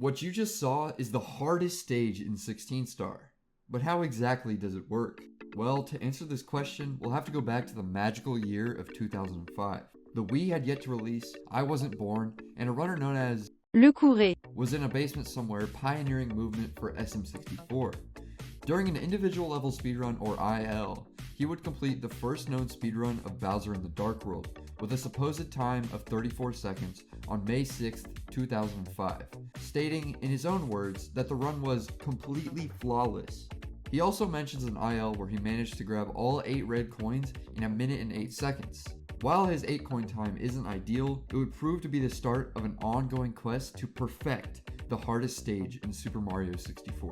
What you just saw is the hardest stage in 16 star. But how exactly does it work? Well, to answer this question, we'll have to go back to the magical year of 2005. The Wii had yet to release, I wasn't born, and a runner known as Le Courret was in a basement somewhere pioneering movement for SM64. During an individual level speedrun, or IL, he would complete the first known speedrun of Bowser in the Dark World with a supposed time of 34 seconds on May 6th, 2005, stating in his own words that the run was completely flawless. He also mentions an IL where he managed to grab all 8 red coins in a minute and 8 seconds. While his 8 coin time isn't ideal, it would prove to be the start of an ongoing quest to perfect the hardest stage in Super Mario 64.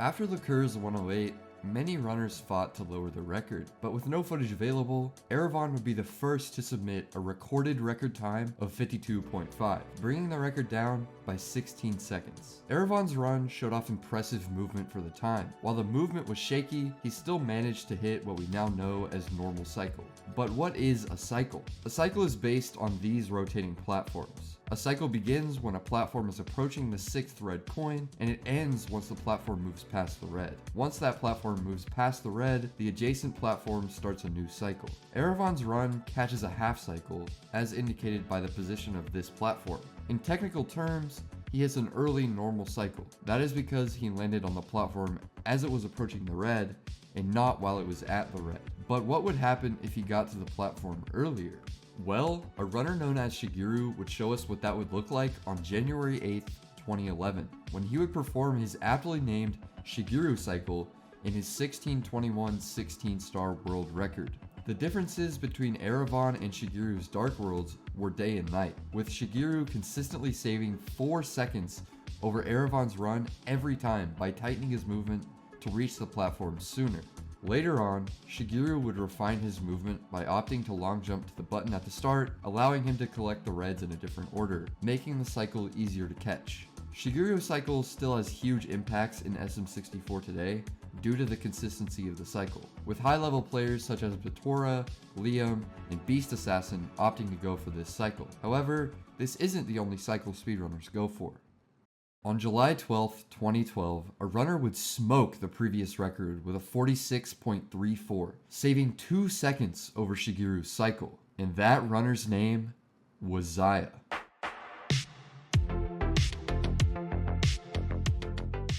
After the Curse 108, many runners fought to lower the record, but with no footage available, Erevan would be the first to submit a recorded record time of 52.5, bringing the record down by 16 seconds. Erevan's run showed off impressive movement for the time. While the movement was shaky, he still managed to hit what we now know as normal cycle. But what is a cycle? A cycle is based on these rotating platforms. A cycle begins when a platform is approaching the 6th red coin, and it ends once the platform moves past the red. Once that platform moves past the red, the adjacent platform starts a new cycle. Erevan's run catches a half cycle, as indicated by the position of this platform. In technical terms, he hits an early normal cycle. That is because he landed on the platform as it was approaching the red, and not while it was at the red. But what would happen if he got to the platform earlier? Well, a runner known as Shiru would show us what that would look like on January 8th, 2011, when he would perform his aptly named Shiru cycle in his 1621 16-star world record. The differences between Erevan and Shigeru's Dark Worlds were day and night, with Shigeru consistently saving 4 seconds over Erevan's run every time by tightening his movement to reach the platform sooner. Later on, Shiru would refine his movement by opting to long jump to the button at the start, allowing him to collect the reds in a different order, making the cycle easier to catch. Shigeru's cycle still has huge impacts in SM64 today due to the consistency of the cycle, with high-level players such as Batora, Liam, and Beast Assassin opting to go for this cycle. However, this isn't the only cycle speedrunners go for. On July 12, 2012, a runner would smoke the previous record with a 46.34, saving 2 seconds over Shigeru's cycle, and that runner's name was Zaya.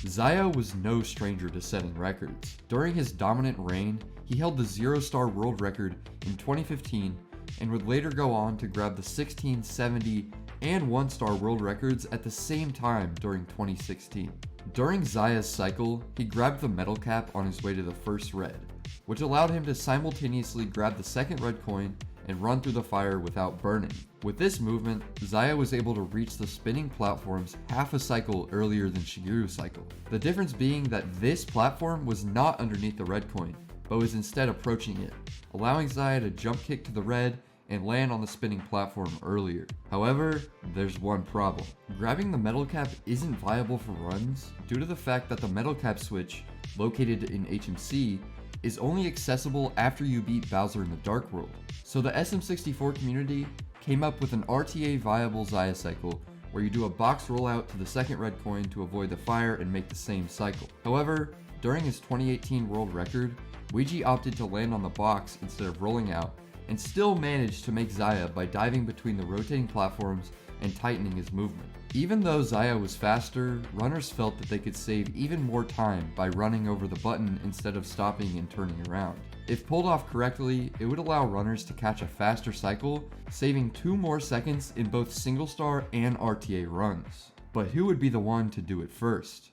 Zaya was no stranger to setting records. During his dominant reign, he held the 0-star world record in 2015 and would later go on to grab the 16, 70, and 1-star world records at the same time during 2016. During Zaya's cycle, he grabbed the metal cap on his way to the first red, which allowed him to simultaneously grab the second red coin and run through the fire without burning. With this movement, Zaya was able to reach the spinning platforms half a cycle earlier than Shigeru's cycle. The difference being that this platform was not underneath the red coin, but was instead approaching it, allowing Zaya to jump kick to the red and land on the spinning platform earlier. However, there's one problem. Grabbing the metal cap isn't viable for runs due to the fact that the metal cap switch, located in HMC, is only accessible after you beat Bowser in the Dark World. So the SM64 community came up with an RTA viable Zaya cycle where you do a box rollout to the second red coin to avoid the fire and make the same cycle. However, during his 2018 world record, Luigi opted to land on the box instead of rolling out, and still managed to make Zaya by diving between the rotating platforms and tightening his movement. Even though Zaya was faster, runners felt that they could save even more time by running over the button instead of stopping and turning around. If pulled off correctly, it would allow runners to catch a faster cycle, saving 2 more seconds in both single star and RTA runs. But who would be the one to do it first?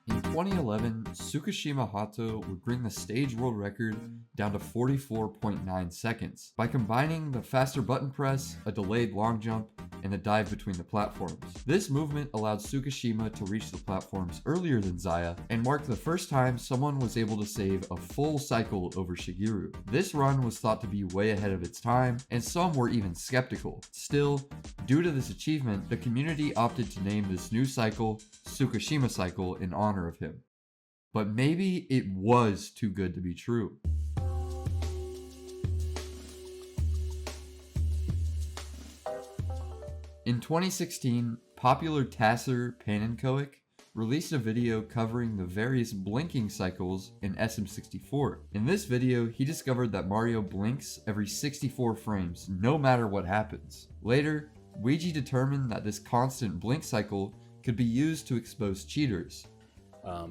In 2011, Sukima Hato would bring the stage world record down to 44.9 seconds by combining the faster button press, a delayed long jump, and the dive between the platforms. This movement allowed Sukima to reach the platforms earlier than Zaya and marked the first time someone was able to save a full cycle over Shigeru. This run was thought to be way ahead of its time, and some were even skeptical. Still, due to this achievement, the community opted to name this new cycle Sukima cycle in honor of him. But maybe it was too good to be true. In 2016, popular tasser Panenkoic released a video covering the various blinking cycles in SM64. In this video, he discovered that Mario blinks every 64 frames, no matter what happens. Later, Luigi determined that this constant blink cycle could be used to expose cheaters.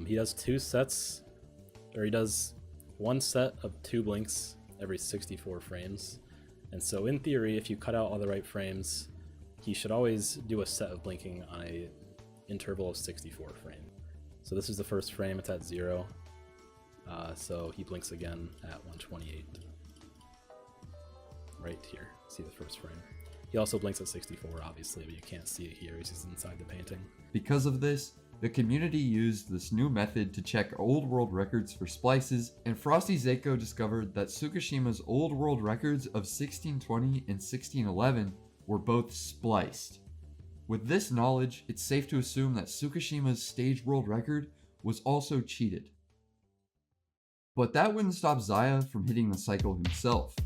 He does he does one set of 2 blinks every 64 frames. And so in theory, if you cut out all the right frames, he should always do a set of blinking on a interval of 64 frames. So this is the first frame, it's at 0. So he blinks again at 128. Right here, see the first frame. He also blinks at 64, obviously, but you can't see it here, he's just inside the painting. Because of this, the community used this new method to check old world records for splices, and Frosty Zako discovered that Tsukishima's old world records of 1620 and 1611 were both spliced. With this knowledge, it's safe to assume that Tsukishima's stage world record was also cheated. But that wouldn't stop Zaya from hitting the cycle himself.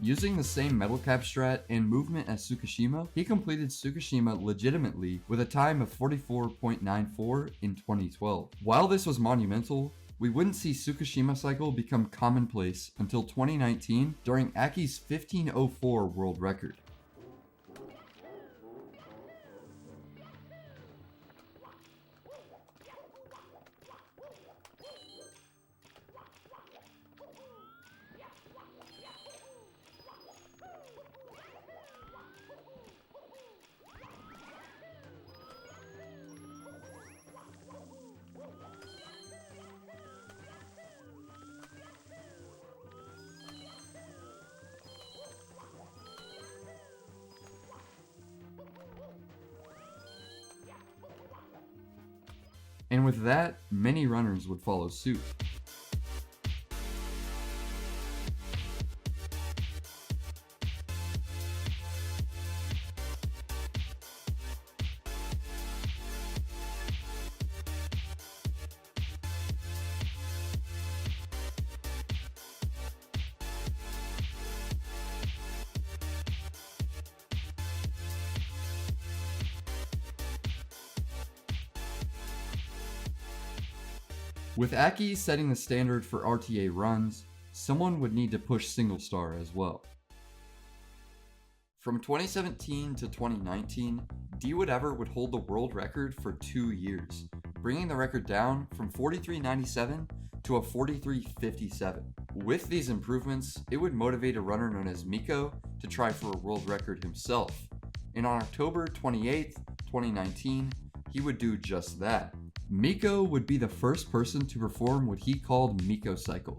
Using the same metal cap strat and movement as Tsukishima, he completed Tsukishima legitimately with a time of 44.94 in 2012. While this was monumental, we wouldn't see Tsukishima cycle become commonplace until 2019 during Aki's 1504 world record. And with that, many runners would follow suit. With Aki setting the standard for RTA runs, someone would need to push single star as well. From 2017 to 2019, DWhatever would hold the world record for 2 years, bringing the record down from 43.97 to a 43.57. With these improvements, it would motivate a runner known as Miko to try for a world record himself. And on October 28th, 2019, he would do just that. Miko would be the first person to perform what he called Miko Cycle.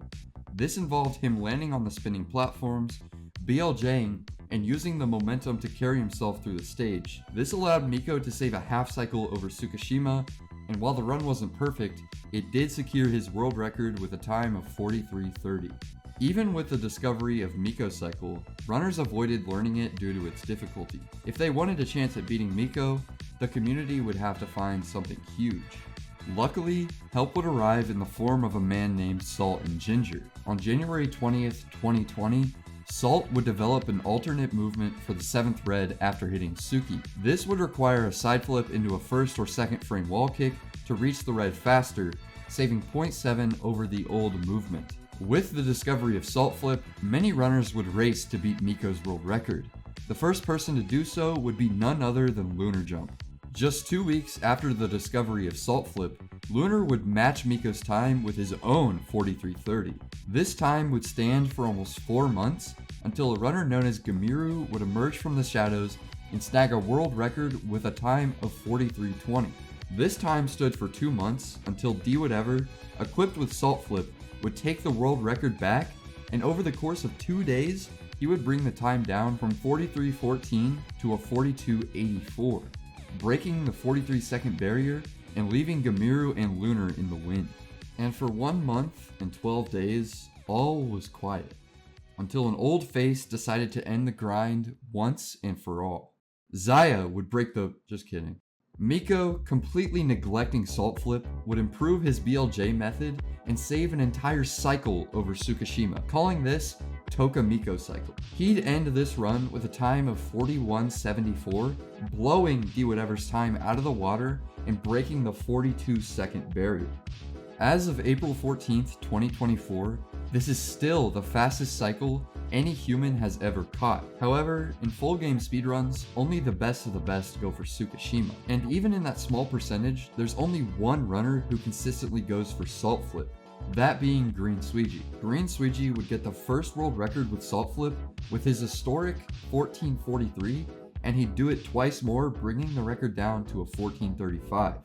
This involved him landing on the spinning platforms, BLJing, and using the momentum to carry himself through the stage. This allowed Miko to save a half cycle over Tsukishima, and while the run wasn't perfect, it did secure his world record with a time of 43.30. Even with the discovery of Miko Cycle, runners avoided learning it due to its difficulty. If they wanted a chance at beating Miko, the community would have to find something huge. Luckily, help would arrive in the form of a man named Salt and Ginger. On January 20th, 2020, Salt would develop an alternate movement for the 7th red after hitting Suki. This would require a side flip into a first or second frame wall kick to reach the red faster, saving 0.7 over the old movement. With the discovery of Salt Flip, many runners would race to beat Miko's world record. The first person to do so would be none other than Lunar Jump. Just 2 weeks after the discovery of Salt Flip, Lunar would match Miko's time with his own 43.30. This time would stand for almost 4 months until a runner known as Gamiru would emerge from the shadows and snag a world record with a time of 43.20. This time stood for 2 months until D Whatever, equipped with Salt Flip, would take the world record back, and over the course of 2 days, he would bring the time down from 43:14 to a 42:84, breaking the 43-second barrier and leaving Gamiru and Lunar in the win. And for 1 month and 12 days, all was quiet, until an old face decided to end the grind once and for all. Zaya would break the... just kidding. Miko, completely neglecting Salt Flip, would improve his BLJ method and save an entire cycle over Sukishima, calling this Toka Miko cycle. He'd end this run with a time of 41:74, blowing D Whatever's time out of the water and breaking the 42-second barrier. As of April 14th, 2024, this is still the fastest cycle any human has ever caught. However, in full game speedruns, only the best of the best go for Sukishima. And even in that small percentage, there's only one runner who consistently goes for Salt Flip, that being Green Suiji. Green Suiji would get the first world record with Salt Flip with his historic 14:43, and he'd do it twice more, bringing the record down to a 14:35.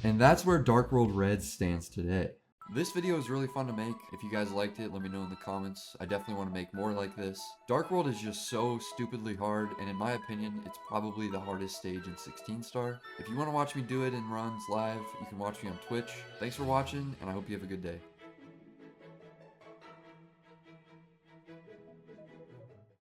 And that's where Dark World Red stands today. This video is really fun to make. If you guys liked it, let me know in the comments. I definitely want to make more like this. Dark World is just so stupidly hard, and in my opinion, it's probably the hardest stage in 16 star. If you want to watch me do it in runs live, you can watch me on Twitch. Thanks for watching, and I hope you have a good day.